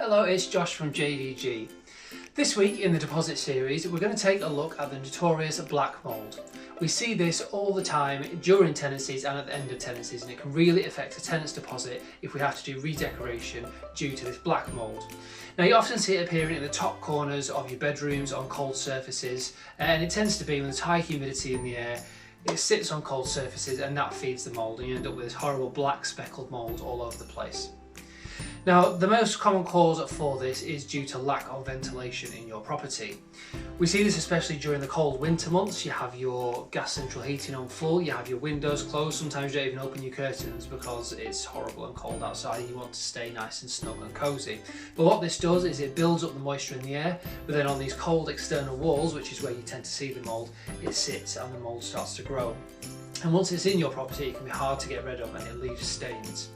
Hello, it's Josh from JDG. This week in the deposit series, we're going to take a look at the notorious black mould. We see this all the time during tenancies and at the end of tenancies, and it can really affect a tenant's deposit if we have to do redecoration due to this black mould. Now, you often see it appearing in the top corners of your bedrooms on cold surfaces, and it tends to be when there's high humidity in the air. It sits on cold surfaces and that feeds the mould, and you end up with this horrible black speckled mould all over the place. Now, the most common cause for this is due to lack of ventilation in your property. We see this especially during the cold winter months. You have your gas central heating on full, you have your windows closed, sometimes you don't even open your curtains because it's horrible and cold outside and you want to stay nice and snug and cosy. But what this does is it builds up the moisture in the air, but then on these cold external walls, which is where you tend to see the mould, it sits and the mould starts to grow. And once it's in your property, it can be hard to get rid of and it leaves stains.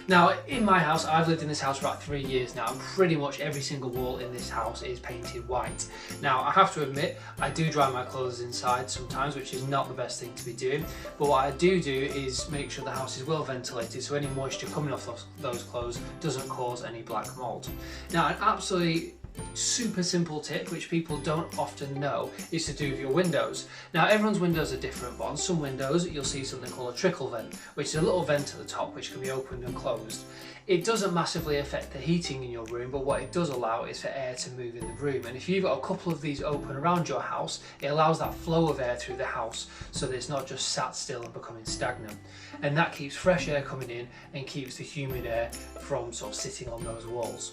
Now, in my house, I've lived in this house for about 3 years now, and pretty much every single wall in this house is painted white. Now, I have to admit, I do dry my clothes inside sometimes, which is not the best thing to be doing, but what I do is make sure the house is well ventilated so any moisture coming off those clothes doesn't cause any black mould. Now, an absolutely super simple tip which people don't often know is to do with your windows. Now, everyone's windows are different, but on some windows you'll see something called a trickle vent, which is a little vent at the top which can be opened and closed. It doesn't massively affect the heating in your room, but what it does allow is for air to move in the room, and if you've got a couple of these open around your house, it allows that flow of air through the house so that it's not just sat still and becoming stagnant, and that keeps fresh air coming in and keeps the humid air from sort of sitting on those walls.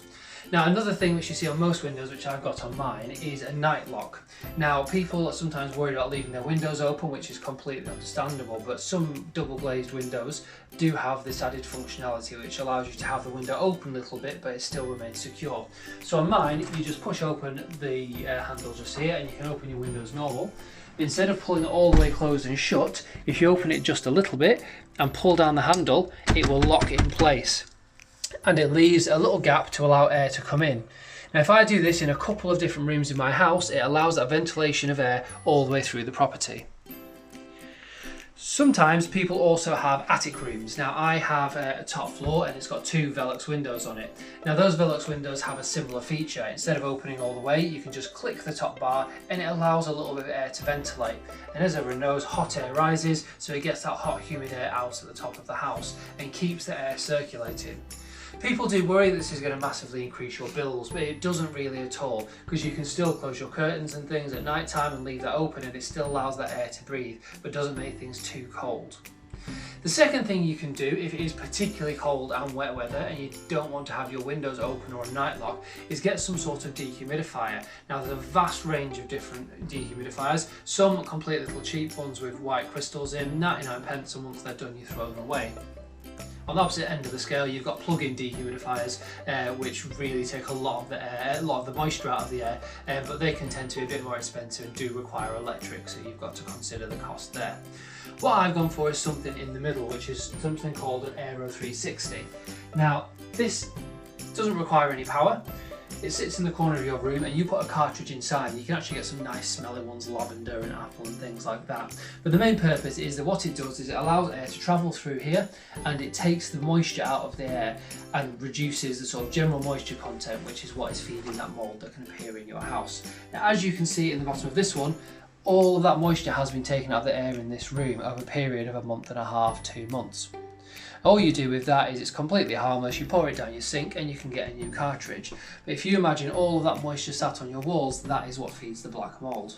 Now, another thing which you see on most windows, which I've got on mine, is a night lock. Now, people are sometimes worried about leaving their windows open, which is completely understandable, but some double glazed windows do have this added functionality which allows you to have the window open a little bit, but it still remains secure. So on mine, you just push open the handle just here and you can open your windows normal. Instead of pulling it all the way closed and shut, if you open it just a little bit and pull down the handle, it will lock in place, and it leaves a little gap to allow air to come in. Now, if I do this in a couple of different rooms in my house, it allows that ventilation of air all the way through the property. Sometimes people also have attic rooms. Now, I have a top floor and it's got 2 Velux windows on it. Now, those Velux windows have a similar feature. Instead of opening all the way, you can just click the top bar and it allows a little bit of air to ventilate. And as everyone knows, hot air rises, so it gets that hot humid air out at the top of the house and keeps the air circulating. People do worry that this is going to massively increase your bills, but it doesn't really at all, because you can still close your curtains and things at night time and leave that open, and it still allows that air to breathe, but doesn't make things too cold. The second thing you can do if it is particularly cold and wet weather and you don't want to have your windows open or a night lock is get some sort of dehumidifier. Now, there's a vast range of different dehumidifiers, some complete little cheap ones with white crystals in, 99 pence, and once they're done you throw them away. On the opposite end of the scale, you've got plug-in dehumidifiers, which really take a lot of the air, a lot of the moisture out of the air, but they can tend to be a bit more expensive and do require electric, so you've got to consider the cost there. What I've gone for is something in the middle, which is something called an Aero 360. Now, this doesn't require any power. It sits in the corner of your room and you put a cartridge inside and you can actually get some nice smelling ones, lavender and apple and things like that. But the main purpose is that what it does is it allows air to travel through here and it takes the moisture out of the air and reduces the sort of general moisture content, which is what is feeding that mould that can appear in your house. Now, as you can see in the bottom of this one, all of that moisture has been taken out of the air in this room over a period of a month and a half, 2 months. All you do with that is it's completely harmless, you pour it down your sink and you can get a new cartridge. But if you imagine all of that moisture sat on your walls, that is what feeds the black mould.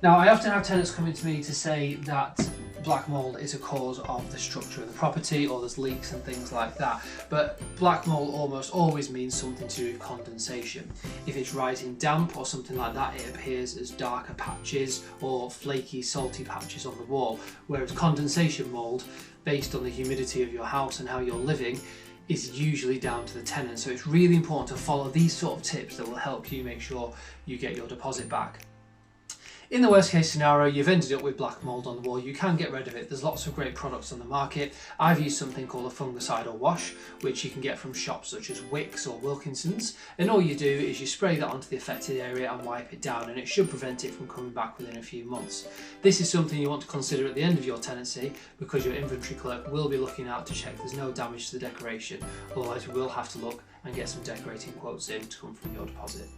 Now, I often have tenants coming to me to say that black mould is a cause of the structure of the property or there's leaks and things like that, but black mould almost always means something to do with condensation. If it's rising damp or something like that, it appears as darker patches or flaky, salty patches on the wall, whereas condensation mould, based on the humidity of your house and how you're living, is usually down to the tenant. So it's really important to follow these sort of tips that will help you make sure you get your deposit back. In the worst case scenario, you've ended up with black mould on the wall, you can get rid of it. There's lots of great products on the market. I've used something called a fungicidal wash, which you can get from shops such as Wickes or Wilkinson's. And all you do is you spray that onto the affected area and wipe it down, and it should prevent it from coming back within a few months. This is something you want to consider at the end of your tenancy, because your inventory clerk will be looking out to check there's no damage to the decoration. Otherwise, we will have to look and get some decorating quotes in to come from your deposit.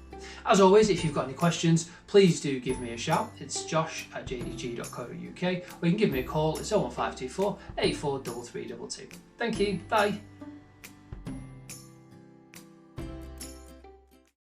As always, if you've got any questions, please do give me a shout. It's josh@jdg.co.uk, or you can give me a call. It's 01524 843322. Thank you. Bye.